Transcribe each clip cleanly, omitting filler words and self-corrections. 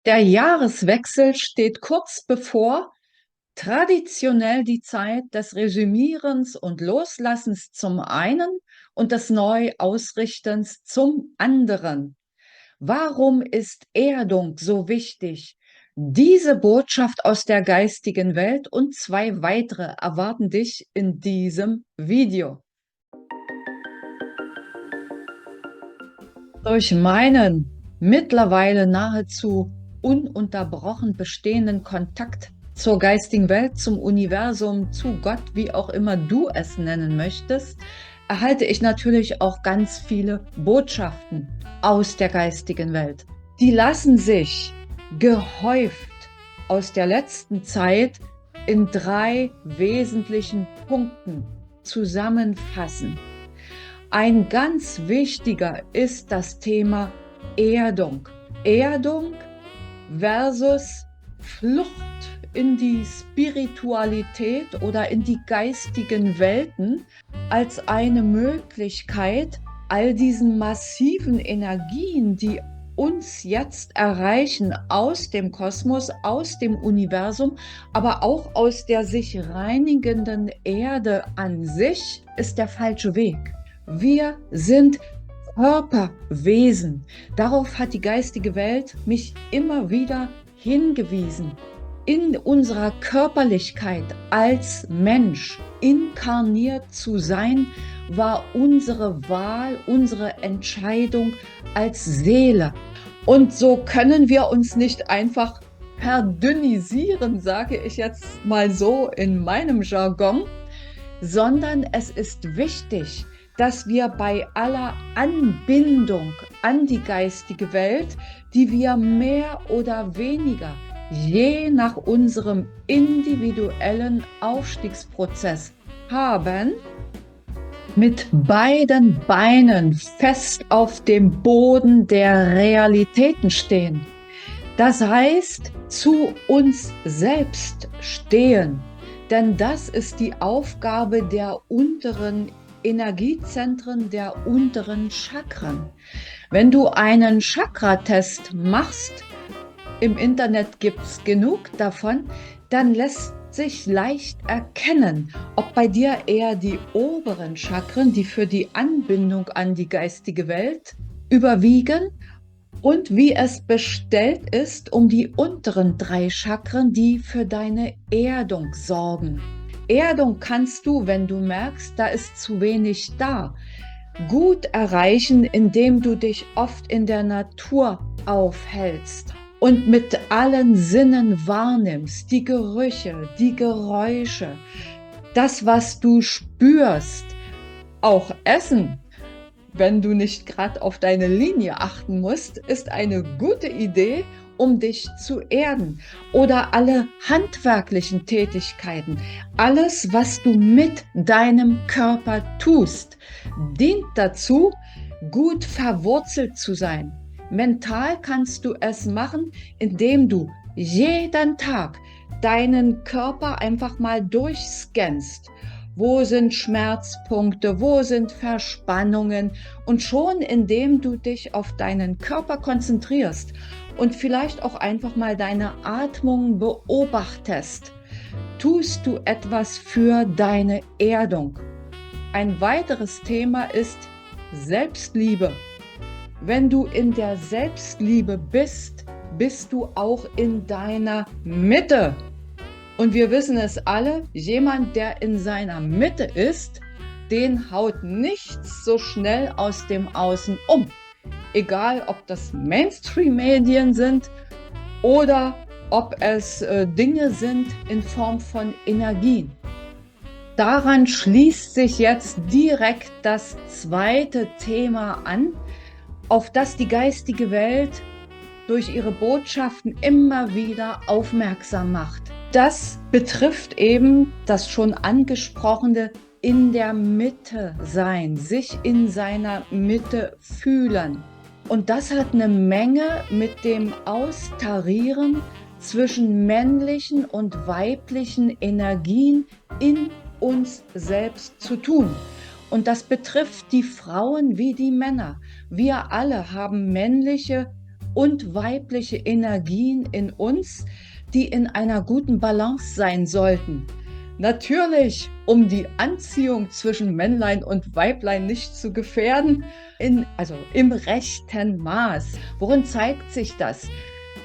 Der Jahreswechsel steht kurz bevor, traditionell die Zeit des Resümierens und Loslassens zum einen und des Neuausrichtens zum anderen. Warum ist Erdung so wichtig? Diese Botschaft aus der geistigen Welt und zwei weitere erwarten dich in diesem Video. Durch meinen mittlerweile nahezu ununterbrochen bestehenden Kontakt zur geistigen Welt, zum Universum, zu Gott, wie auch immer du es nennen möchtest, erhalte ich natürlich auch ganz viele Botschaften aus der geistigen Welt. Die lassen sich gehäuft aus der letzten Zeit in drei wesentlichen Punkten zusammenfassen. Ein ganz wichtiger ist das Thema Erdung. Erdung versus Flucht in die Spiritualität oder in die geistigen Welten als eine Möglichkeit, all diesen massiven Energien, die uns jetzt erreichen aus dem Kosmos, aus dem Universum, aber auch aus der sich reinigenden Erde an sich, ist der falsche Weg. Wir sind Körperwesen. Darauf hat die geistige Welt mich immer wieder hingewiesen. In unserer Körperlichkeit als Mensch inkarniert zu sein, war unsere Wahl, unsere Entscheidung als Seele. Und so können wir uns nicht einfach verdünnisieren, sage ich jetzt mal so in meinem Jargon, sondern es ist wichtig, dass wir bei aller Anbindung an die geistige Welt, die wir mehr oder weniger je nach unserem individuellen Aufstiegsprozess haben, mit beiden Beinen fest auf dem Boden der Realitäten stehen. Das heißt, zu uns selbst stehen. Denn das ist die Aufgabe der unteren Energiezentren, der unteren Chakren. Wenn du einen Chakra-Test machst, im Internet gibt es genug davon, dann lässt sich leicht erkennen, ob bei dir eher die oberen Chakren, die für die Anbindung an die geistige Welt überwiegen, und wie es bestellt ist um die unteren drei Chakren, die für deine Erdung sorgen. Erdung kannst du, wenn du merkst, da ist zu wenig da, gut erreichen, indem du dich oft in der Natur aufhältst und mit allen Sinnen wahrnimmst, die Gerüche, die Geräusche, das, was du spürst, auch Essen. Wenn du nicht gerade auf deine Linie achten musst, ist eine gute Idee, um dich zu erden. Oder alle handwerklichen Tätigkeiten, alles, was du mit deinem Körper tust, dient dazu, gut verwurzelt zu sein. Mental kannst du es machen, indem du jeden Tag deinen Körper einfach mal durchscannst. Wo sind Schmerzpunkte? Wo sind Verspannungen? Und schon indem du dich auf deinen Körper konzentrierst und vielleicht auch einfach mal deine Atmung beobachtest, tust du etwas für deine Erdung. Ein weiteres Thema ist Selbstliebe. Wenn du in der Selbstliebe bist, bist du auch in deiner Mitte. Und wir wissen es alle, jemand, der in seiner Mitte ist, den haut nichts so schnell aus dem Außen um. Egal, ob das Mainstream-Medien sind oder ob es Dinge sind in Form von Energien. Daran schließt sich jetzt direkt das zweite Thema an, auf das die geistige Welt durch ihre Botschaften immer wieder aufmerksam macht. Das betrifft eben das schon angesprochene in der Mitte sein, sich in seiner Mitte fühlen. Und das hat eine Menge mit dem Austarieren zwischen männlichen und weiblichen Energien in uns selbst zu tun. Und das betrifft die Frauen wie die Männer. Wir alle haben männliche und weibliche Energien in uns, die in einer guten Balance sein sollten. Natürlich, um die Anziehung zwischen Männlein und Weiblein nicht zu gefährden, also im rechten Maß. Worin zeigt sich das?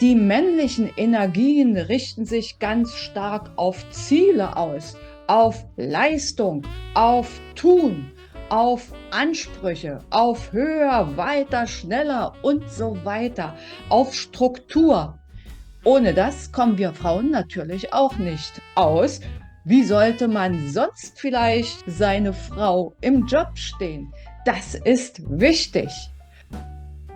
Die männlichen Energien richten sich ganz stark auf Ziele aus, auf Leistung, auf Tun, auf Ansprüche, auf höher, weiter, schneller und so weiter, auf Struktur. Ohne das kommen wir Frauen natürlich auch nicht aus. Wie sollte man sonst vielleicht seine Frau im Job stehen? Das ist wichtig.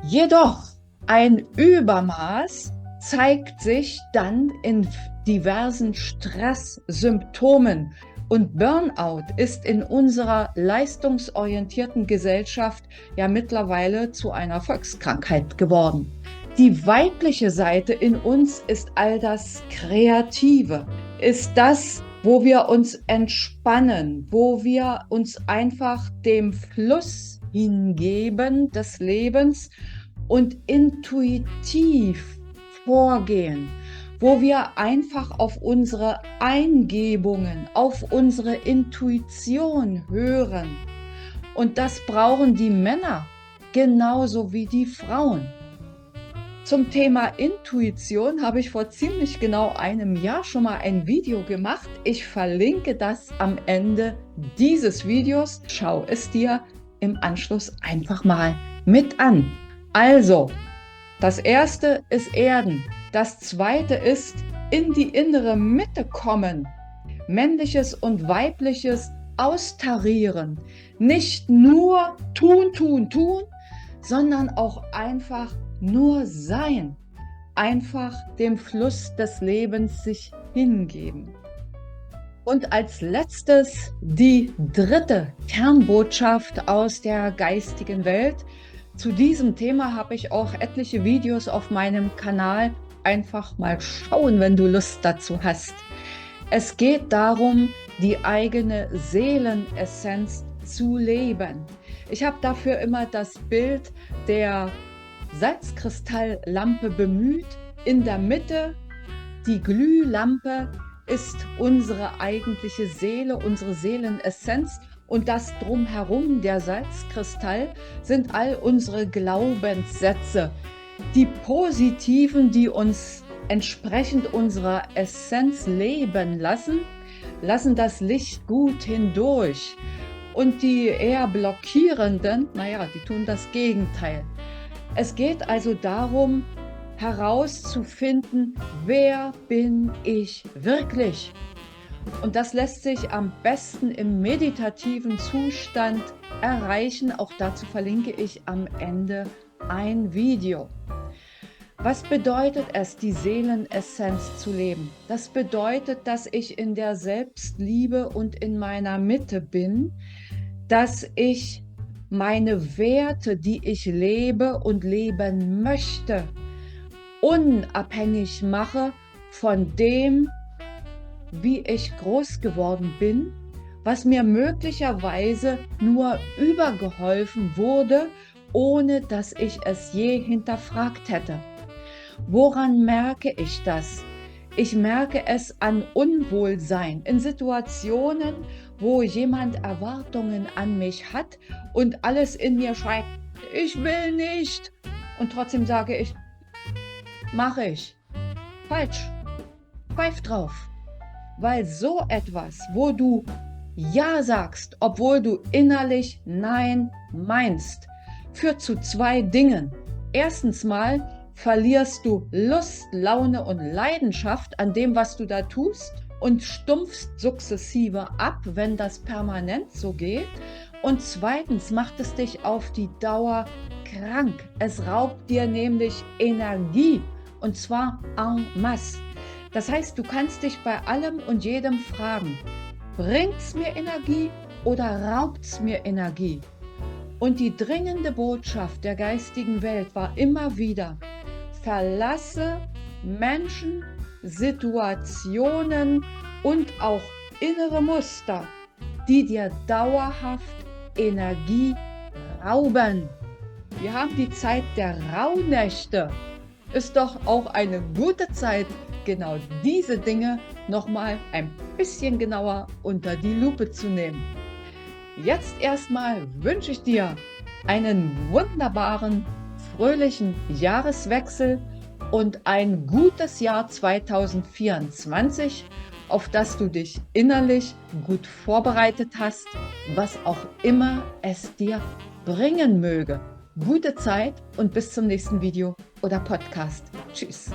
Jedoch ein Übermaß zeigt sich dann in diversen Stresssymptomen. Und Burnout ist in unserer leistungsorientierten Gesellschaft ja mittlerweile zu einer Volkskrankheit geworden. Die weibliche Seite in uns ist all das Kreative, ist das, wo wir uns entspannen, wo wir uns einfach dem Fluss hingeben des Lebens und intuitiv vorgehen, wo wir einfach auf unsere Eingebungen, auf unsere Intuition hören. Und das brauchen die Männer genauso wie die Frauen. Zum Thema Intuition habe ich vor ziemlich genau einem Jahr schon mal ein Video gemacht. Ich verlinke das am Ende dieses Videos. Schau es dir im Anschluss einfach mal mit an. Also, das erste ist Erden. Das zweite ist in die innere Mitte kommen. Männliches und weibliches austarieren. Nicht nur tun, tun, tun, sondern auch einfach nur sein. Einfach dem Fluss des Lebens sich hingeben. Und als letztes die dritte Kernbotschaft aus der geistigen Welt. Zu diesem Thema habe ich auch etliche Videos auf meinem Kanal. Einfach mal schauen, wenn du Lust dazu hast. Es geht darum, die eigene Seelenessenz zu leben. Ich habe dafür immer das Bild der Salzkristalllampe bemüht. In der Mitte, die Glühlampe, ist unsere eigentliche Seele, unsere Seelenessenz. Und das drumherum, der Salzkristall, sind all unsere Glaubenssätze. Die positiven, die uns entsprechend unserer Essenz leben lassen, lassen das Licht gut hindurch. Und die eher blockierenden, naja, die tun das Gegenteil. Es geht also darum, herauszufinden, wer bin ich wirklich? Und das lässt sich am besten im meditativen Zustand erreichen. Auch dazu verlinke ich am Ende ein Video. Was bedeutet es, die Seelenessenz zu leben? Das bedeutet, dass ich in der Selbstliebe und in meiner Mitte bin, dass ich meine Werte, die ich lebe und leben möchte, unabhängig mache von dem, wie ich groß geworden bin, was mir möglicherweise nur übergeholfen wurde, ohne dass ich es je hinterfragt hätte. Woran merke ich das? Ich merke es an Unwohlsein, in Situationen, wo jemand Erwartungen an mich hat und alles in mir schreit, ich will nicht. Und trotzdem sage ich, mache ich. Falsch. Pfeif drauf. Weil so etwas, wo du Ja sagst, obwohl du innerlich Nein meinst, führt zu zwei Dingen. Erstens mal verlierst du Lust, Laune und Leidenschaft an dem, was du da tust und stumpfst sukzessive ab, wenn das permanent so geht. Und zweitens macht es dich auf die Dauer krank. Es raubt dir nämlich Energie und zwar en masse. Das heißt, du kannst dich bei allem und jedem fragen, bringt's mir Energie oder raubt's mir Energie? Und die dringende Botschaft der geistigen Welt war immer wieder, verlasse Menschen, Situationen und auch innere Muster, die dir dauerhaft Energie rauben. Wir haben die Zeit der Rauhnächte. ist doch auch eine gute Zeit, genau diese Dinge nochmal ein bisschen genauer unter die Lupe zu nehmen. Jetzt erstmal wünsche ich dir einen wunderbaren, fröhlichen Jahreswechsel und ein gutes Jahr 2024, auf das du dich innerlich gut vorbereitet hast, was auch immer es dir bringen möge. Gute Zeit und bis zum nächsten Video oder Podcast. Tschüss.